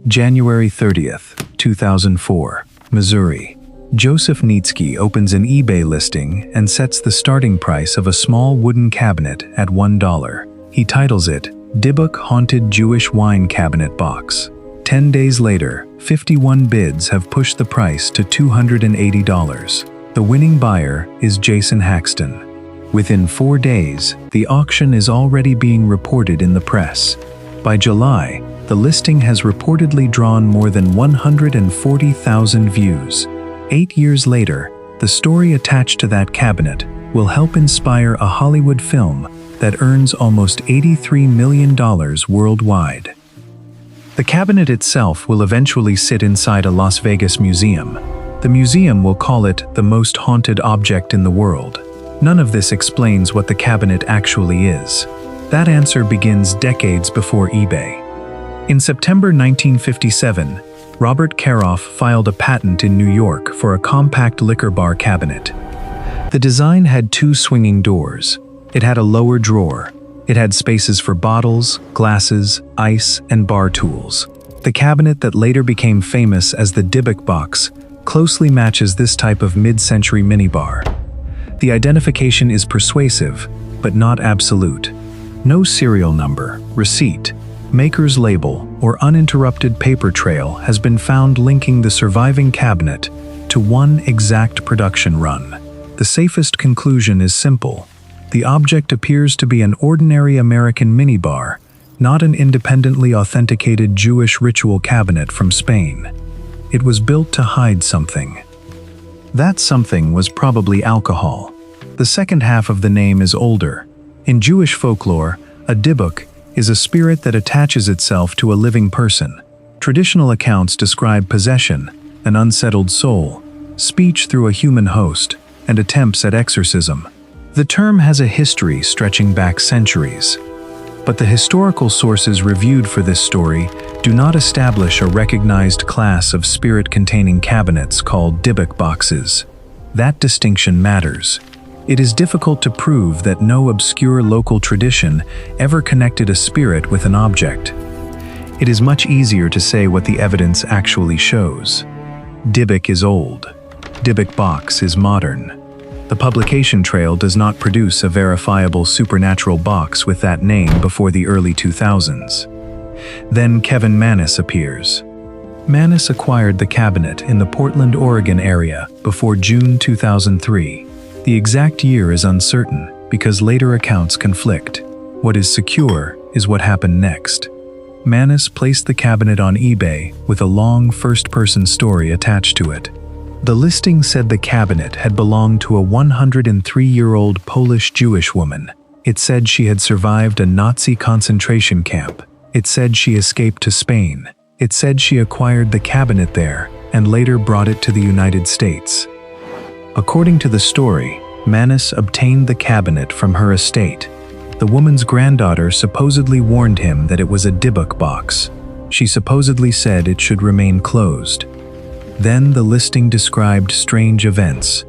January 30th, 2004, Missouri. Joseph Nietzsche opens an eBay listing and sets the starting price of a small wooden cabinet at $1. He titles it, Dybbuk Haunted Jewish Wine Cabinet Box. 10 days later, 51 bids have pushed the price to $280. The winning buyer is Jason Haxton. Within 4 days, the auction is already being reported in the press. By July, the listing has reportedly drawn more than 140,000 views. 8 years later, the story attached to that cabinet will help inspire a Hollywood film that earns almost $83 million worldwide. The cabinet itself will eventually sit inside a Las Vegas museum. The museum will call it the most haunted object in the world. None of this explains what the cabinet actually is. That answer begins decades before eBay. In September 1957, Robert Caroff filed a patent in New York for a compact liquor bar cabinet. The design had 2 swinging doors. It had a lower drawer. It had spaces for bottles, glasses, ice, and bar tools. The cabinet that later became famous as the Dybbuk Box closely matches this type of mid-century minibar. The identification is persuasive, but not absolute. No serial number, receipt, maker's label, or uninterrupted paper trail has been found linking the surviving cabinet to one exact production run. The safest conclusion is simple. The object appears to be an ordinary American minibar, not an independently authenticated Jewish ritual cabinet from Spain. It was built to hide something. That something was probably alcohol. The second half of the name is older. In Jewish folklore, a dybbuk is a spirit that attaches itself to a living person. Traditional accounts describe possession, an unsettled soul, speech through a human host, and attempts at exorcism. The term has a history stretching back centuries. But the historical sources reviewed for this story do not establish a recognized class of spirit-containing cabinets called Dybbuk boxes. That distinction matters. It is difficult to prove that no obscure local tradition ever connected a spirit with an object. It is much easier to say what the evidence actually shows. Dybbuk is old. Dybbuk box is modern. The publication trail does not produce a verifiable supernatural box with that name before the early 2000s. Then Kevin Mannis appears. Mannis acquired the cabinet in the Portland, Oregon area before June 2003. The exact year is uncertain because later accounts conflict. What is secure is what happened next. Mannis placed the cabinet on eBay with a long first-person story attached to it. The listing said the cabinet had belonged to a 103-year-old Polish Jewish woman. It said she had survived a Nazi concentration camp. It said she escaped to Spain. It said she acquired the cabinet there and later brought it to the United States. According to the story, Mannis obtained the cabinet from her estate. The woman's granddaughter supposedly warned him that it was a Dybbuk box. She supposedly said it should remain closed. Then the listing described strange events.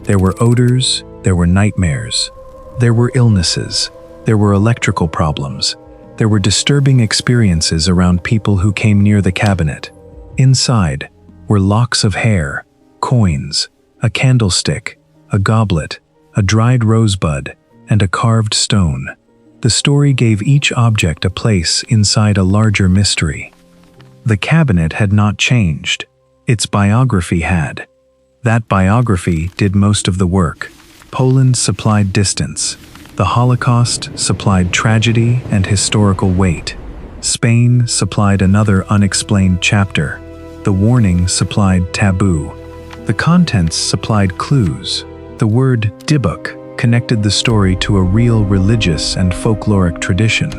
There were odors, there were nightmares, there were illnesses, there were electrical problems, there were disturbing experiences around people who came near the cabinet. Inside were locks of hair, coins, a candlestick, a goblet, a dried rosebud, and a carved stone. The story gave each object a place inside a larger mystery. The cabinet had not changed. Its biography had. That biography did most of the work. Poland supplied distance. The Holocaust supplied tragedy and historical weight. Spain supplied another unexplained chapter. The warning supplied taboo. The contents supplied clues. The word Dybbuk connected the story to a real religious and folkloric tradition.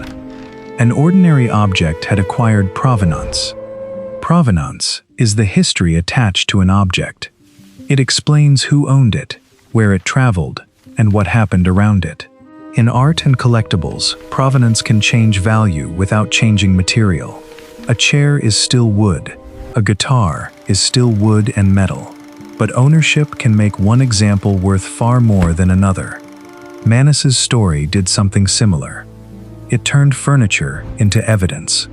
An ordinary object had acquired provenance. Provenance is the history attached to an object. It explains who owned it, where it traveled, and what happened around it. In art and collectibles, provenance can change value without changing material. A chair is still wood. A guitar is still wood and metal. But ownership can make one example worth far more than another. Mannis's story did something similar. It turned furniture into evidence.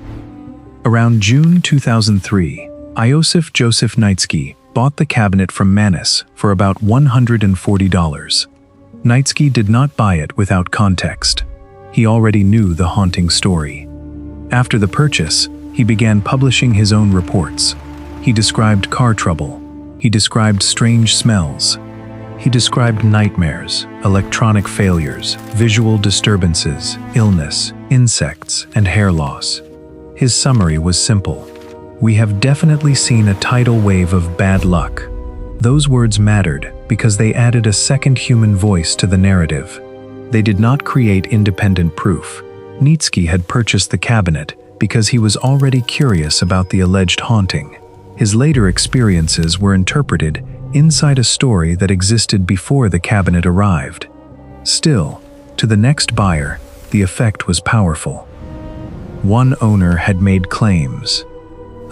Around June 2003, Iosif Joseph Nitsky bought the cabinet from Mannis for about $140. Nitsky did not buy it without context. He already knew the haunting story. After the purchase, he began publishing his own reports. He described car trouble. He described strange smells. He described nightmares, electronic failures, visual disturbances, illness, insects, and hair loss. His summary was simple. "We have definitely seen a tidal wave of bad luck." Those words mattered because they added a second human voice to the narrative. They did not create independent proof. Nitsky had purchased the cabinet because he was already curious about the alleged haunting. His later experiences were interpreted inside a story that existed before the cabinet arrived. Still, to the next buyer, the effect was powerful. One owner had made claims.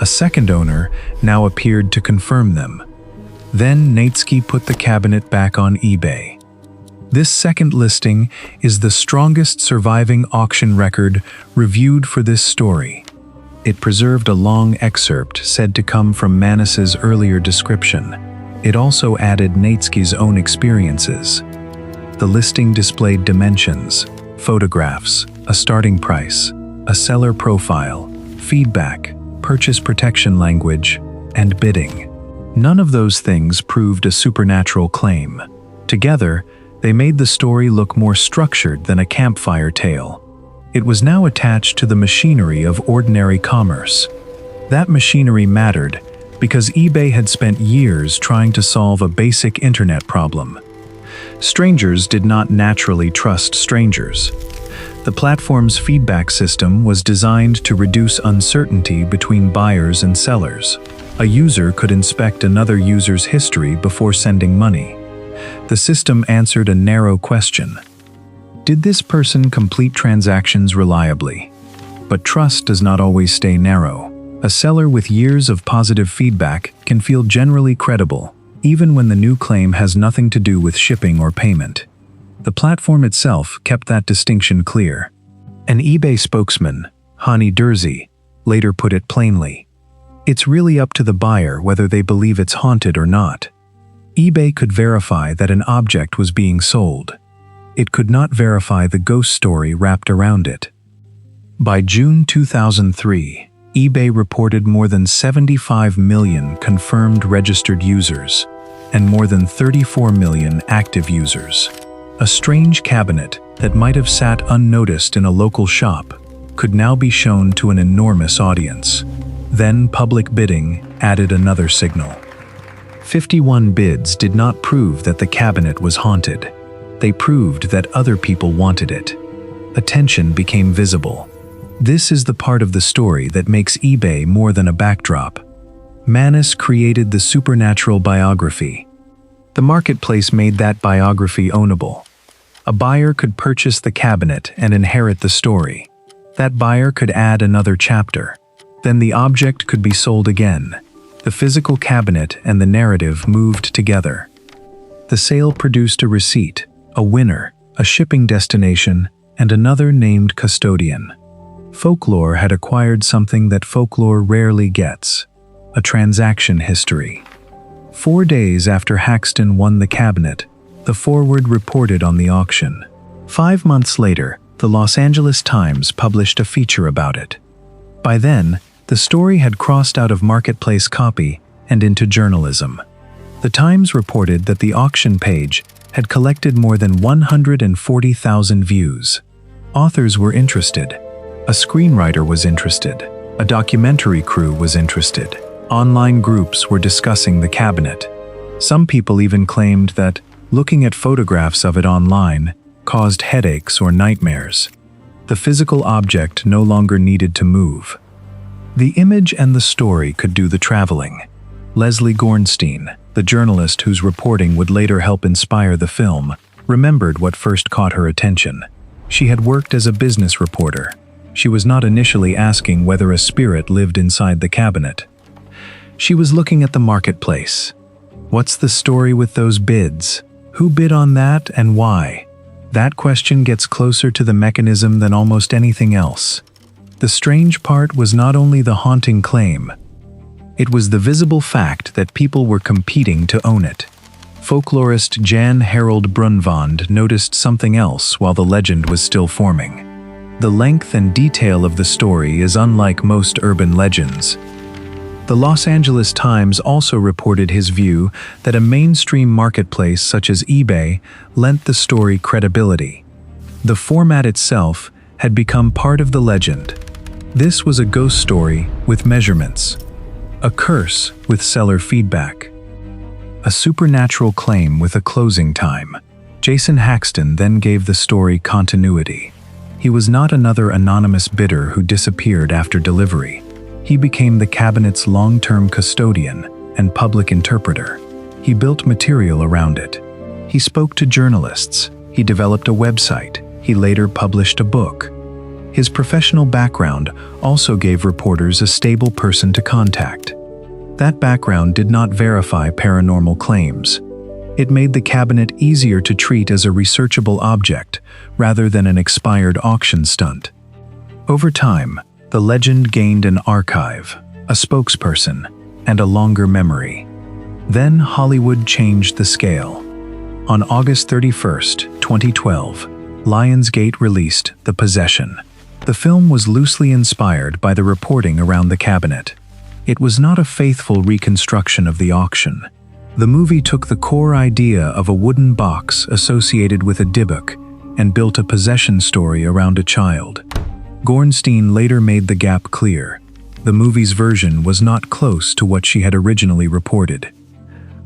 A second owner now appeared to confirm them. Then Nitsky put the cabinet back on eBay. This second listing is the strongest surviving auction record reviewed for this story. It preserved a long excerpt said to come from Mannis's earlier description. It also added Nitsky's own experiences. The listing displayed dimensions, photographs, a starting price, a seller profile, feedback, purchase protection language, and bidding. None of those things proved a supernatural claim. Together, they made the story look more structured than a campfire tale. It was now attached to the machinery of ordinary commerce. That machinery mattered because eBay had spent years trying to solve a basic internet problem. Strangers did not naturally trust strangers. The platform's feedback system was designed to reduce uncertainty between buyers and sellers. A user could inspect another user's history before sending money. The system answered a narrow question. Did this person complete transactions reliably? But trust does not always stay narrow. A seller with years of positive feedback can feel generally credible, even when the new claim has nothing to do with shipping or payment. The platform itself kept that distinction clear. An eBay spokesman, Hani Durzi, later put it plainly. It's really up to the buyer whether they believe it's haunted or not. eBay could verify that an object was being sold. It could not verify the ghost story wrapped around it. By June 2003, eBay reported more than 75 million confirmed registered users and more than 34 million active users. A strange cabinet that might have sat unnoticed in a local shop could now be shown to an enormous audience. Then public bidding added another signal. 51 bids did not prove that the cabinet was haunted. They proved that other people wanted it. Attention became visible. This is the part of the story that makes eBay more than a backdrop. Mannis created the supernatural biography. The marketplace made that biography ownable. A buyer could purchase the cabinet and inherit the story. That buyer could add another chapter. Then the object could be sold again. The physical cabinet and the narrative moved together. The sale produced a receipt, a winner, a shipping destination, and another named custodian. Folklore had acquired something that Folklore rarely gets: a transaction history. 4 days after Haxton won the cabinet, the Forward reported on the auction. 5 months later, the Los Angeles Times published a feature about it. By then, the story had crossed out of marketplace copy and into journalism. The Times reported that the auction page had collected more than 140,000 views. Authors were interested. A screenwriter was interested. A documentary crew was interested. Online groups were discussing the cabinet. Some people even claimed that looking at photographs of it online caused headaches or nightmares. The physical object no longer needed to move. The image and the story could do the traveling. Leslie Gornstein, the journalist whose reporting would later help inspire the film, remembered what first caught her attention. She had worked as a business reporter. She was not initially asking whether a spirit lived inside the cabinet. She was looking at the marketplace. What's the story with those bids? Who bid on that and why? That question gets closer to the mechanism than almost anything else. The strange part was not only the haunting claim. It was the visible fact that people were competing to own it. Folklorist Jan Harold Brunvand noticed something else while the legend was still forming. The length and detail of the story is unlike most urban legends. The Los Angeles Times also reported his view that a mainstream marketplace such as eBay lent the story credibility. The format itself had become part of the legend. This was a ghost story with measurements, a curse with seller feedback, a supernatural claim with a closing time. Jason Haxton then gave the story continuity. He was not another anonymous bidder who disappeared after delivery. He became the cabinet's long-term custodian and public interpreter. He built material around it. He spoke to journalists. He developed a website. He later published a book. His professional background also gave reporters a stable person to contact. That background did not verify paranormal claims. It made the cabinet easier to treat as a researchable object rather than an expired auction stunt. Over time, the legend gained an archive, a spokesperson, and a longer memory. Then Hollywood changed the scale. On August 31, 2012, Lionsgate released The Possession. The film was loosely inspired by the reporting around the cabinet. It was not a faithful reconstruction of the auction. The movie took the core idea of a wooden box associated with a dybbuk and built a possession story around a child. Gornstein later made the gap clear. The movie's version was not close to what she had originally reported.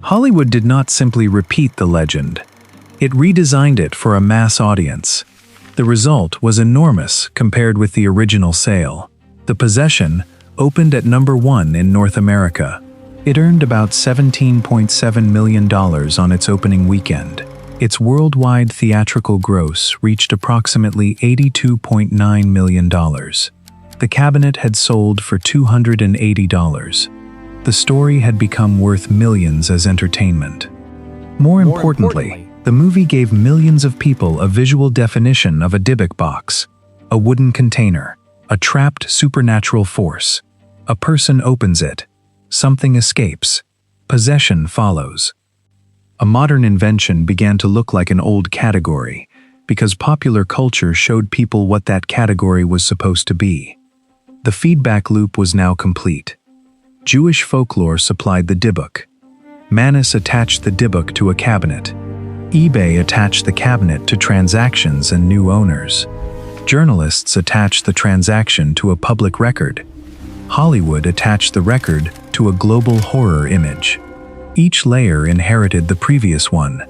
Hollywood did not simply repeat the legend. It redesigned it for a mass audience. The result was enormous compared with the original sale. The Possession opened at #1 in North America. It earned about $17.7 million on its opening weekend. Its worldwide theatrical gross reached approximately $82.9 million. The cabinet had sold for $280. The story had become worth millions as entertainment. More importantly, the movie gave millions of people a visual definition of a Dybbuk box, a wooden container, a trapped supernatural force. A person opens it, something escapes, possession follows. A modern invention began to look like an old category because popular culture showed people what that category was supposed to be. The feedback loop was now complete. Jewish folklore supplied the dybbuk. Mannis attached the dybbuk to a cabinet. eBay attached the cabinet to transactions and new owners. Journalists attached the transaction to a public record. Hollywood attached the record to a global horror image. Each layer inherited the previous one.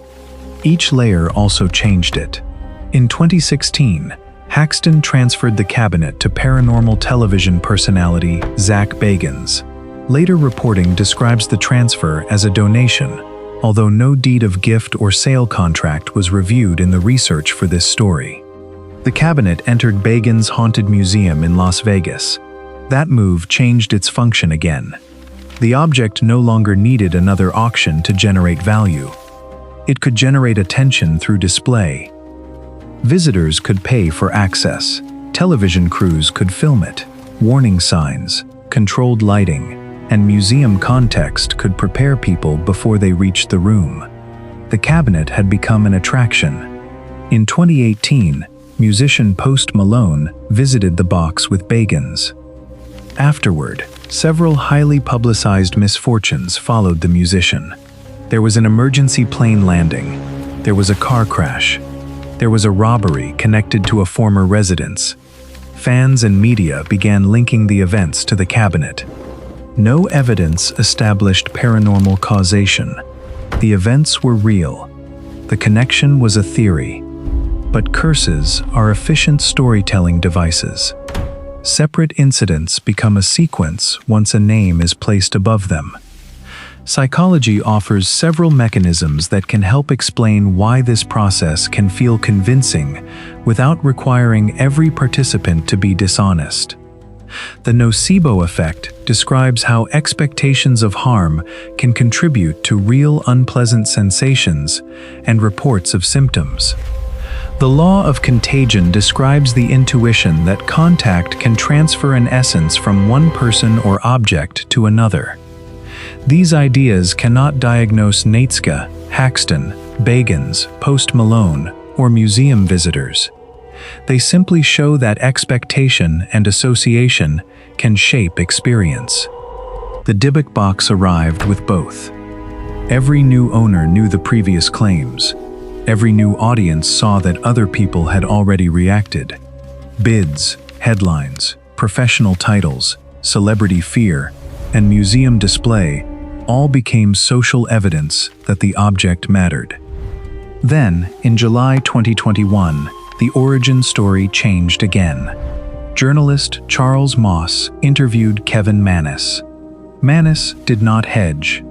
Each layer also changed it. In 2016, Haxton transferred the cabinet to paranormal television personality Zach Bagans. Later reporting describes the transfer as a donation, although no deed of gift or sale contract was reviewed in the research for this story. The cabinet entered Bagans' Haunted Museum in Las Vegas. That move changed its function again. The object no longer needed another auction to generate value. It could generate attention through display. Visitors could pay for access. Television crews could film it. Warning signs, controlled lighting, and museum context could prepare people before they reached the room. The cabinet had become an attraction. In 2018, musician Post Malone visited the box with Bagans. Afterward, several highly publicized misfortunes followed the musician. There was an emergency plane landing. There was a car crash. There was a robbery connected to a former residence. Fans and media began linking the events to the cabinet. No evidence established paranormal causation. The events were real. The connection was a theory. But curses are efficient storytelling devices. Separate incidents become a sequence once a name is placed above them. Psychology offers several mechanisms that can help explain why this process can feel convincing without requiring every participant to be dishonest. The nocebo effect describes how expectations of harm can contribute to real unpleasant sensations and reports of symptoms. The law of contagion describes the intuition that contact can transfer an essence from one person or object to another. These ideas cannot diagnose Nietzsche, Haxton, Bagans, Malone, or museum visitors. They simply show that expectation and association can shape experience. The Dybbuk box arrived with both. Every new owner knew the previous claims. Every new audience saw that other people had already reacted. Bids, headlines, professional titles, celebrity fear, and museum display all became social evidence that the object mattered. Then, in July 2021, the origin story changed again. Journalist Charles Moss interviewed Kevin Mannis. Mannis did not hedge.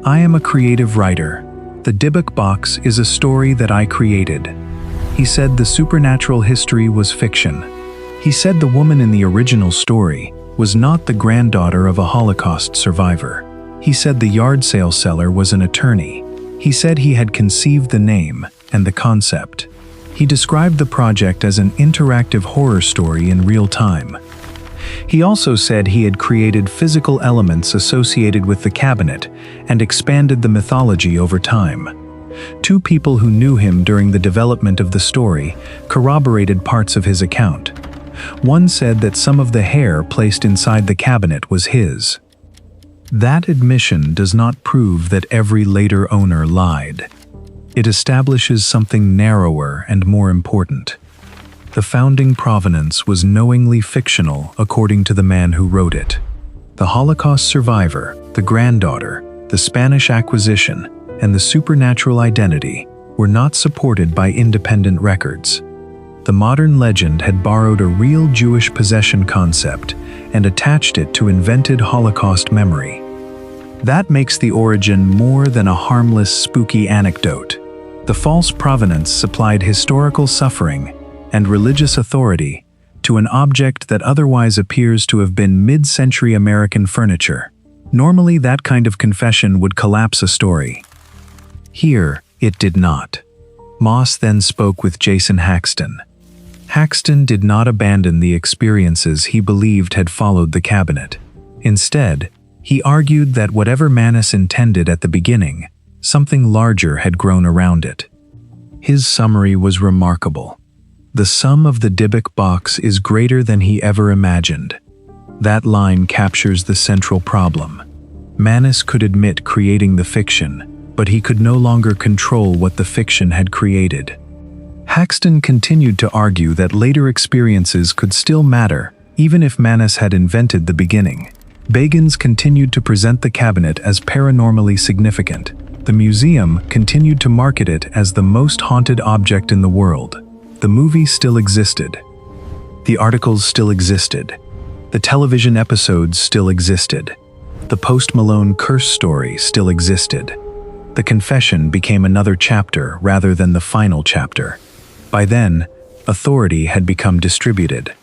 "I am a creative writer. The Dybbuk box is a story that I created." He said the supernatural history was fiction. He said the woman in the original story was not the granddaughter of a Holocaust survivor. He said the yard sale seller was an attorney. He said he had conceived the name and the concept. He described the project as an interactive horror story in real time. He also said he had created physical elements associated with the cabinet and expanded the mythology over time. Two people who knew him during the development of the story corroborated parts of his account. One said that some of the hair placed inside the cabinet was his. That admission does not prove that every later owner lied. It establishes something narrower and more important. The founding provenance was knowingly fictional according to the man who wrote it. The Holocaust survivor, the granddaughter, the Spanish acquisition, and the supernatural identity were not supported by independent records. The modern legend had borrowed a real Jewish possession concept and attached it to invented Holocaust memory. That makes the origin more than a harmless, spooky anecdote. The false provenance supplied historical suffering and religious authority to an object that otherwise appears to have been mid-century American furniture. Normally, that kind of confession would collapse a story. Here, it did not. Moss then spoke with Jason Haxton. Haxton did not abandon the experiences he believed had followed the cabinet. Instead, he argued that whatever Mannis intended at the beginning, something larger had grown around it. His summary was remarkable. The sum of the Dybbuk box is greater than he ever imagined. That line captures the central problem. Mannis could admit creating the fiction, but he could no longer control what the fiction had created. Haxton continued to argue that later experiences could still matter, even if Mannis had invented the beginning. Bagans continued to present the cabinet as paranormally significant. The museum continued to market it as the most haunted object in the world. The movie still existed. The articles still existed. The television episodes still existed. The Malone curse story still existed. The confession became another chapter rather than the final chapter. By then, authority had become distributed.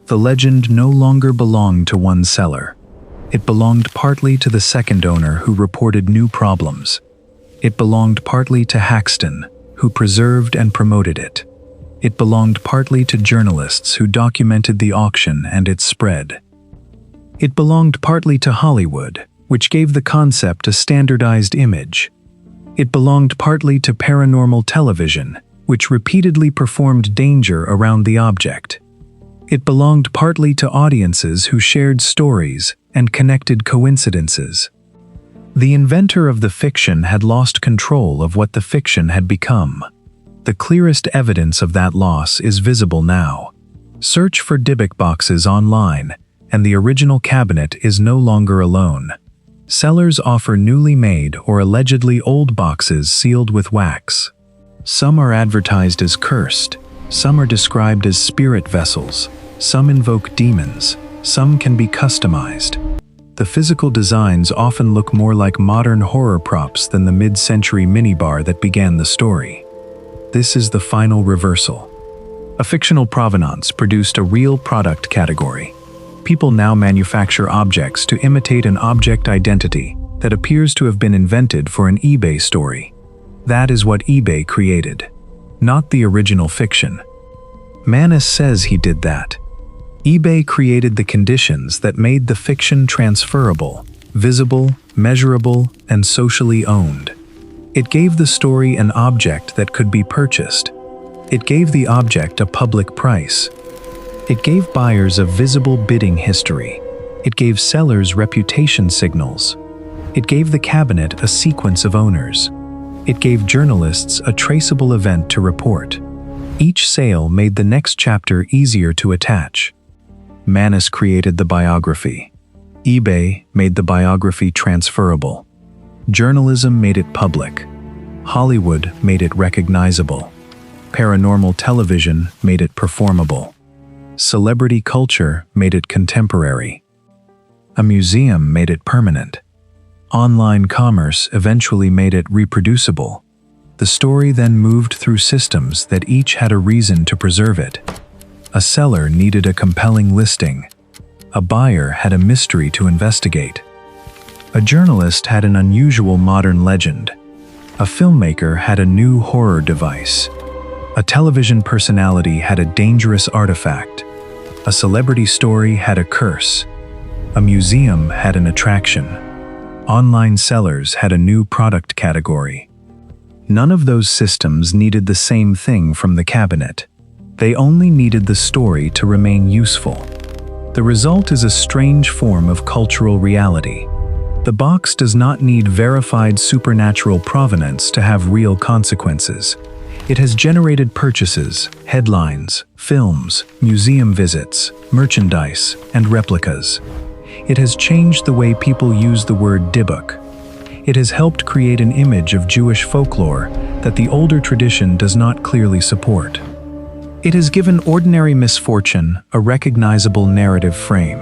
The legend no longer belonged to one seller. It belonged partly to the second owner who reported new problems. It belonged partly to Haxton, who preserved and promoted it. It belonged partly to journalists who documented the auction and its spread. It belonged partly to Hollywood, which gave the concept a standardized image. It belonged partly to paranormal television, which repeatedly performed danger around the object. It belonged partly to audiences who shared stories and connected coincidences. The inventor of the fiction had lost control of what the fiction had become. The clearest evidence of that loss is visible now. Search for Dybbuk boxes online, and the original cabinet is no longer alone. Sellers offer newly made or allegedly old boxes sealed with wax. Some are advertised as cursed, some are described as spirit vessels, some invoke demons, some can be customized. The physical designs often look more like modern horror props than the mid-century minibar that began the story. This is the final reversal. A fictional provenance produced a real product category. People now manufacture objects to imitate an object identity that appears to have been invented for an eBay story. That is what eBay created. not the original fiction. Mannis says he did that. eBay created the conditions that made the fiction transferable, visible, measurable, and socially owned. It gave the story an object that could be purchased. It gave the object a public price. It gave buyers a visible bidding history. It gave sellers reputation signals. It gave the cabinet a sequence of owners. It gave journalists a traceable event to report. Each sale made the next chapter easier to attach. Mannis created the biography. eBay made the biography transferable. Journalism made it public. Hollywood made it recognizable. Paranormal television made it performable. Celebrity culture made it contemporary. A museum made it permanent. Online commerce eventually made it reproducible. The story then moved through systems that each had a reason to preserve it. A seller needed a compelling listing. A buyer had a mystery to investigate. A journalist had an unusual modern legend. A filmmaker had a new horror device. A television personality had a dangerous artifact. A celebrity story had a curse. A museum had an attraction. Online sellers had a new product category. None of those systems needed the same thing from the cabinet. They only needed the story to remain useful. The result is a strange form of cultural reality. The box does not need verified supernatural provenance to have real consequences. It has generated purchases, headlines, films, museum visits, merchandise, and replicas. It has changed the way people use the word Dybbuk. It has helped create an image of Jewish folklore that the older tradition does not clearly support. It has given ordinary misfortune a recognizable narrative frame.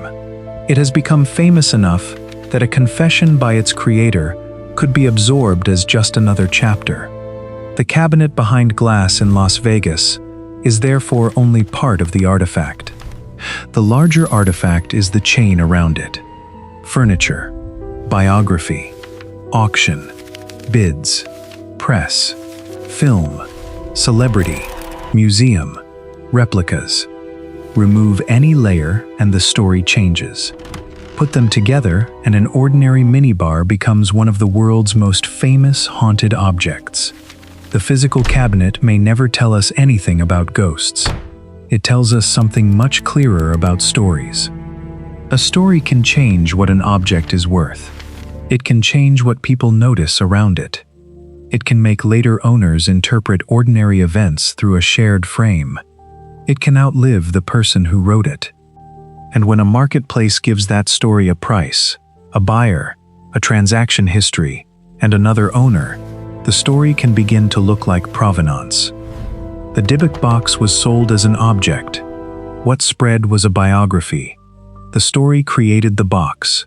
It has become famous enough that a confession by its creator could be absorbed as just another chapter. The cabinet behind glass in Las Vegas is therefore only part of the artifact. The larger artifact is the chain around it. Furniture, biography, auction, bids, press, film, celebrity, museum, replicas. Remove any layer and the story changes. Put them together and an ordinary minibar becomes one of the world's most famous haunted objects. The physical cabinet may never tell us anything about ghosts. It tells us something much clearer about stories. A story can change what an object is worth. It can change what people notice around it. It can make later owners interpret ordinary events through a shared frame. It can outlive the person who wrote it. And when a marketplace gives that story a price, a buyer, a transaction history, and another owner, the story can begin to look like provenance. The Dybbuk box was sold as an object. What spread was a biography. The story created the box.